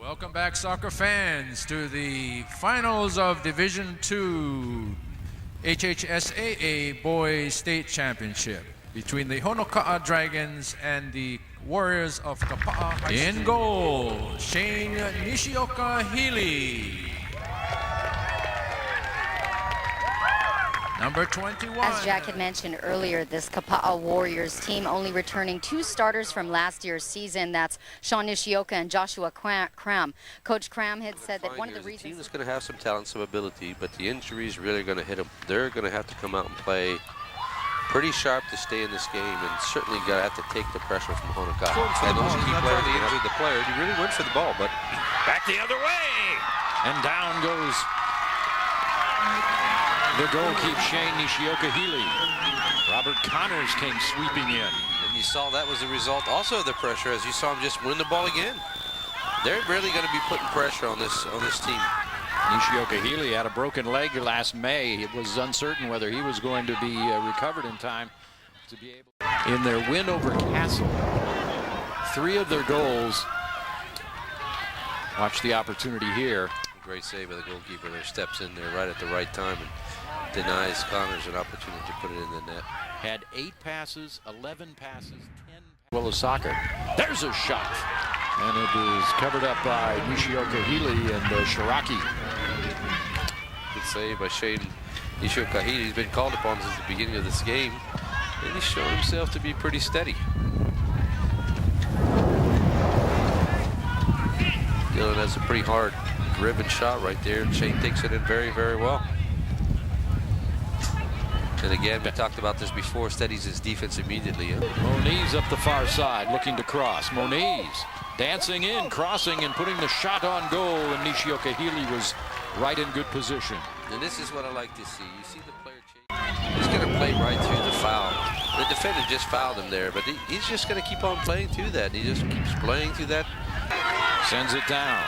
Welcome back, soccer fans, to the finals of Division II HHSAA Boys State Championship between the Honokaa Dragons and the Warriors of Kapaa. In goal, Shane Nishioka-Healy. Number 21. As Jack had mentioned earlier, this Kapaa Warriors team only returning 2 starters from last year's season. That's Sean Nishioka and Joshua Cram. Coach Cram had said that one of the reasons... The team is going to have some talent, some ability, but the injuries really going to hit them. They're going to have to come out and play pretty sharp to stay in this game, and certainly going to have to take the pressure from Honokaa. And those key players, he injured the player. He really went for the ball, but back the other way. And down goes the goalkeeper, Shane Nishioka-Healy. Robert Connors came sweeping in. And you saw that was the result also of the pressure, as you saw him just win the ball again. They're really going to be putting pressure on this team. Nishioka-Healy had a broken leg last May. It was uncertain whether he was going to be recovered in time to be able. In their win over Castle, 3 of their goals. Watch the opportunity here. Great save by the goalkeeper there. Steps in there right at the right time and denies Connors an opportunity to put it in the net. Had 8 passes, 11 passes, 10. Well as soccer. There's a shot. And it is covered up by Nishioka-Healy and Shiraki. Good save by Shane Nishioka-Healy. He's been called upon since the beginning of this game, and he's shown himself to be pretty steady. Dylan has a pretty hard driven shot right there, and Shane takes it in very, very well. And again, we talked about this before, steadies his defense immediately. Moniz up the far side, looking to cross. Moniz dancing in, crossing, and putting the shot on goal, and Nishioka-Healy was right in good position. And this is what I like to see. You see the player change. He's going to play right through the foul. The defender just fouled him there, but he's just going to keep on playing through that. He just keeps playing through that. Sends it down.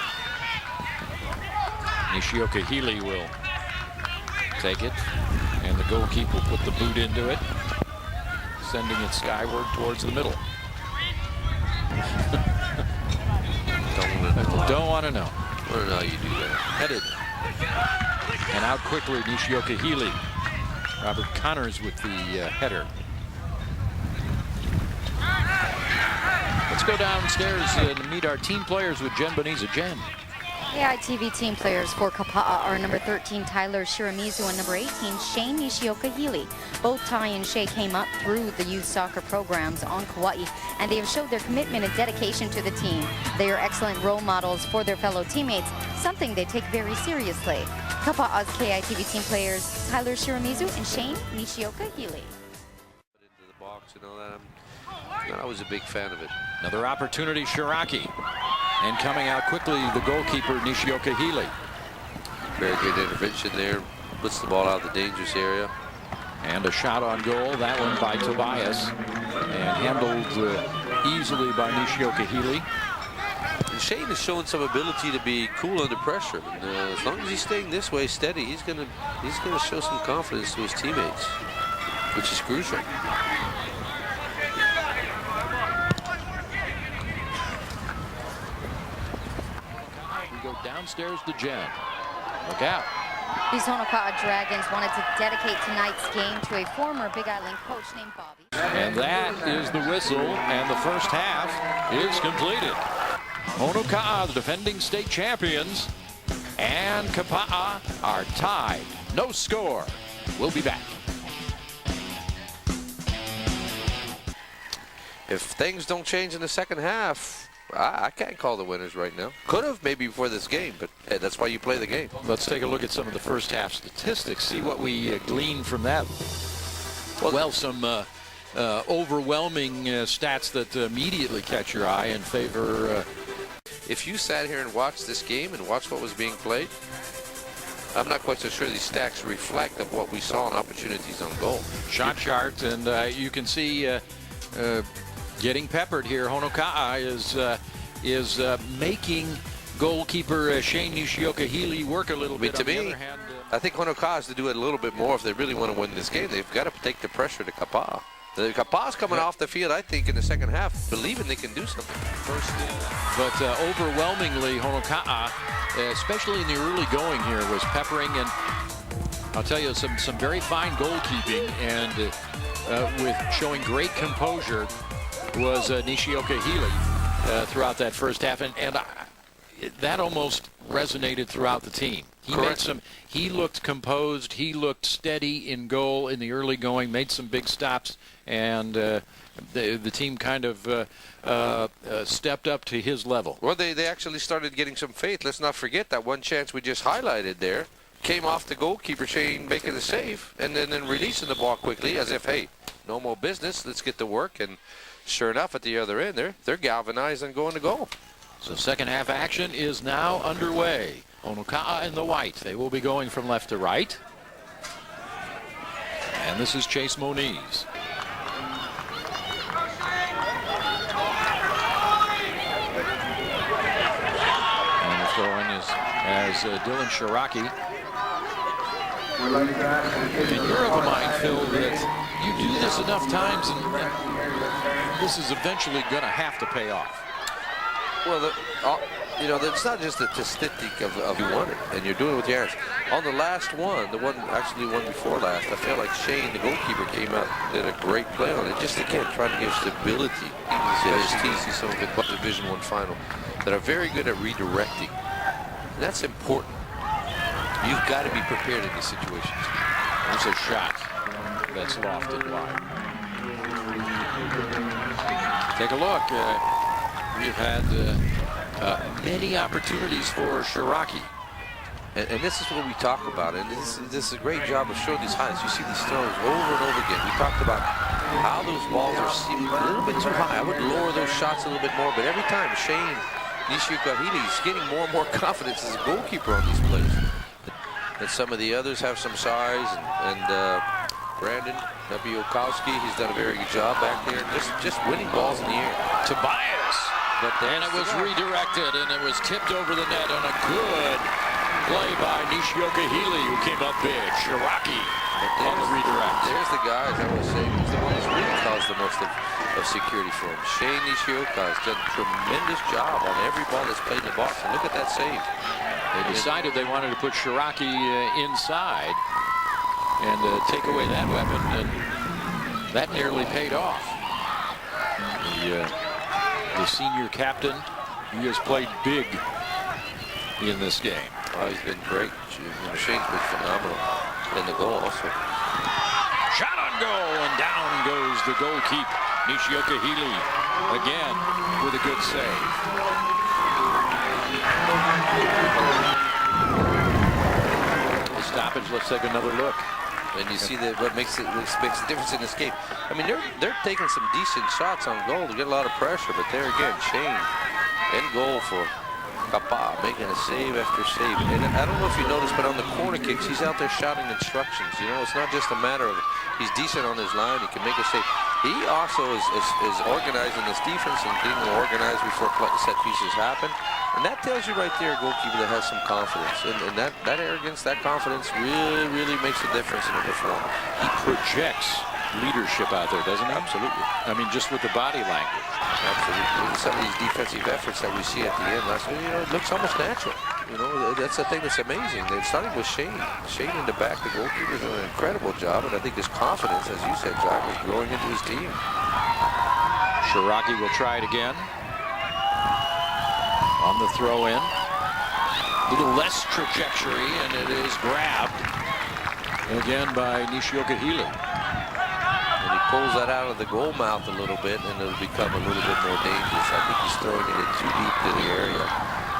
Nishioka-Healy will take it, and the goalkeeper will put the boot into it, sending it skyward towards the middle. Don't want to know. I don't know how you do that. Headed. And out quickly, Nishioka-Healy. Robert Connors with the header. Let's go downstairs and meet our team players with Jen Beniza. Jen. AITV team players for Kapaa are number 13, Tyler Shiramizu, and number 18, Shane Nishioka-Healy. Both Ty and Shay came up through the youth soccer programs on Kauai, and they have showed their commitment and dedication to the team. They are excellent role models for their fellow teammates, something they take very seriously. Kapaa's KITV team players, Tyler Shiramizu and Shane Nishioka-Healy. Into the box and all that. I was a big fan of it. Another opportunity, Shiraki. And coming out quickly, the goalkeeper, Nishioka-Healy. Very good intervention there. Puts the ball out of the dangerous area. And a shot on goal, that one by Tobias. And handled easily by Nishioka-Healy. And Shane is showing some ability to be cool under pressure. And, as long as he's staying this way steady, he's gonna show some confidence to his teammates, which is crucial. Downstairs to Jen. Look out. These Honokaa Dragons wanted to dedicate tonight's game to a former Big Island coach named Bobby. And that is the whistle, and the first half is completed. Honokaa, the defending state champions, and Kapaa are tied. No score. We'll be back. If things don't change in the second half, I can't call the winners right now. Could have maybe before this game, but hey, that's why you play the game. Let's take a look at some of the first half statistics, see what we glean from that. Well, some overwhelming stats that immediately catch your eye in favor. If you sat here and watched this game and watched what was being played, I'm not quite so sure these stats reflect of what we saw in opportunities on goal. Shot chart, and you can see getting peppered here. Honokaa is making goalkeeper Shane Nishioka-Healy work a little bit. To me, I think Honokaa has to do it a little bit more if they really want to win this game. They've got to take the pressure to Kapaa. The Kapaa's coming off the field, I think, in the second half, believing they can do something. But overwhelmingly, Honokaa, especially in the early going here, was peppering, and I'll tell you, some very fine goalkeeping, and with showing great composure was Nishioka-Healy throughout that first half, and that almost resonated throughout the team. He looked composed, he looked steady in goal in the early going, made some big stops, and the team kind of stepped up to his level. Well, they actually started getting some faith. Let's not forget that one chance we just highlighted there came off the goalkeeper, Shane, making the save, and then releasing the ball quickly as if, hey, no more business, let's get to work. And sure enough, at the other end, they're galvanized and going to goal. So second half action is now underway. Honokaa in the white. They will be going from left to right. And this is Chase Moniz. And the throw-in is as Dylan Shiraki. And you're of a mind, Phil, that you do this enough times and this is eventually going to have to pay off. Well, you know, it's not just a statistic of you want it, and you're doing it with your hands. On the last one, the one before last, I felt like Shane, the goalkeeper, came out and did a great play on it. Just again, trying to give stability. There's TC, some of the Division I final, that are very good at redirecting. And that's important. You've got to be prepared in these situations. There's a shot that's lofted wide. Take a look. We've had many opportunities for Shiraki. And this is what we talk about, and this is a great job of showing these highlights. You see these throws over and over again. We talked about how those balls are seeming a little bit too high. I would lower those shots a little bit more, but every time Shane Nishioka-Healy is getting more and more confidence as a goalkeeper on these plays. And some of the others have some size, and Brandon Nishioka-Healy, he's done a very good job back there, just winning balls in the air. Tobias, and it was redirected, and it was tipped over the net on a good play by Nishioka-Healy, who came up big. Shiraki on the redirect. There's the guys, I would say, he's the one who's really caused the most of security for him. Shane Nishioka has done a tremendous job on every ball that's played in the box, and look at that save. They decided they wanted to put Shiraki inside and take away that weapon, and that nearly paid off. The senior captain, he has played big in this game. Oh, he's been great. Shane's been phenomenal in the goal also. Shot on goal, and down goes the goalkeeper, Nishioka-Healy, again with a good save. The stoppage, let's take another look. And you see that what makes the difference in this game. I mean, they're taking some decent shots on goal to get a lot of pressure, but there again, Shane in goal for Kapaa, making a save after save. And I don't know if you noticed, but on the corner kicks, he's out there shouting instructions. You know, it's not just a matter of he's decent on his line, he can make a save. He also is organizing this defense and getting them organized before set pieces happen. And that tells you right there a goalkeeper that has some confidence. And that arrogance, that confidence really makes a difference in a performance. He projects leadership out there, doesn't he? Absolutely. I mean, just with the body language. Absolutely. Some of these defensive efforts that we see at the end, it looks almost natural. You know, that's the thing that's amazing. They're starting with Shane. Shane in the back, the goalkeeper's doing an incredible job, and I think his confidence, as you said, Jack, is growing into his team. Shiraki will try it again. On the throw-in. A little less trajectory, and it is grabbed again by Nishioka-Healy. And he pulls that out of the goal mouth a little bit, and it'll become a little bit more dangerous. I think he's throwing it in too deep to the area.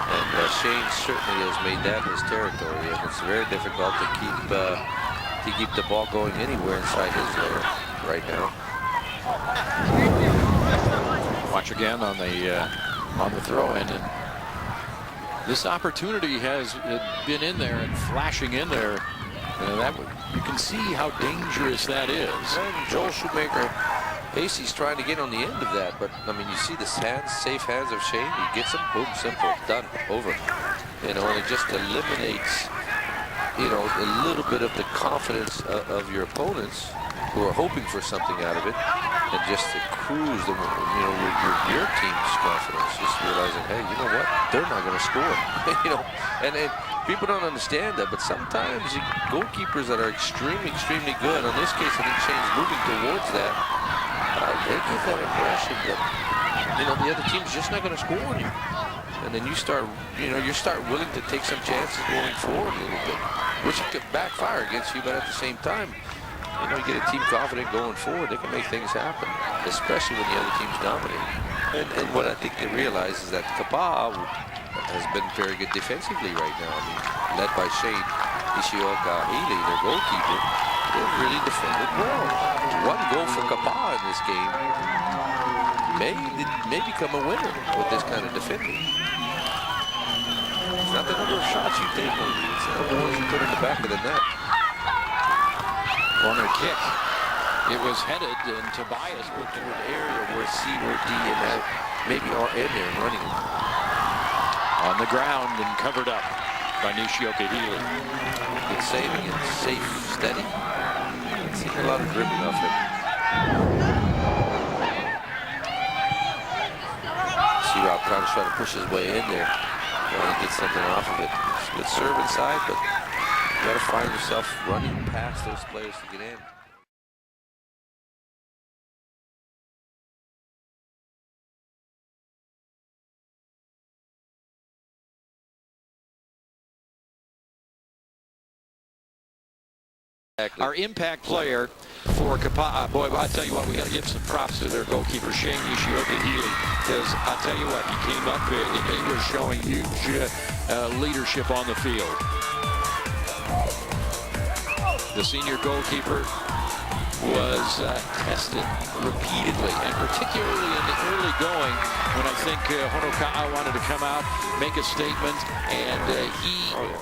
And Shane certainly has made that his territory, and it's very difficult to keep the ball going anywhere inside his layer right now. Watch again on the throw-in, and this opportunity has been in there and flashing in there. You can see how dangerous that is. And Joel Shoemaker, Pacey's trying to get on the end of that, but I mean, you see the safe hands of Shane. He gets them, boom, simple, done, over. You know, and it just eliminates, you know, a little bit of the confidence of your opponents who are hoping for something out of it. and just to cruise the, your team's confidence, just realizing, hey, you know what, they're not going to score. And people don't understand that, but sometimes goalkeepers that are extremely good, in this case I think Shane's moving towards that, they give that impression that the other team's just not going to score on you, and then you start willing to take some chances going forward a little bit, which could backfire against you, but at the same time, you get a team confident going forward, they can make things happen, especially when the other team's dominating. And what I think they realize is that Kapaa has been very good defensively right now. I mean, led by Shane Nishioka-Healy, their goalkeeper, they've really defended well. One goal for Kapaa in this game may become a winner with this kind of defending. It's not the number of shots you take, it's the number of ones you put in the back of the net. Corner kick. It was headed, and Tobias put to an area where C or D and F maybe are in there running on the ground and covered up by Nishioka-Healy. Good saving and safe, steady. Seen a lot of dribbling off him. See Rob trying to push his way in there, trying to get something off of it. Good serve inside, but you got to find yourself running past those players to get in. Our impact player for Kapaa, boy, I tell you what, we got to give some props to their goalkeeper, Shane Nishioka-Healy, because I tell you what, he came up and he was showing huge leadership on the field. The senior goalkeeper was tested repeatedly, and particularly in the early going when I think Honokaa wanted to come out, make a statement, and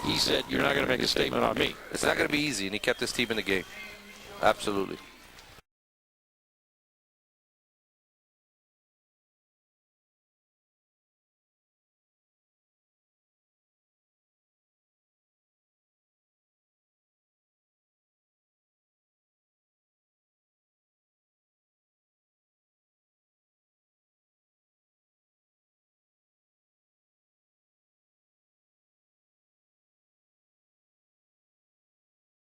he said, "You're not going to make a statement on me." It's not going to be easy, and he kept his team in the game. Absolutely.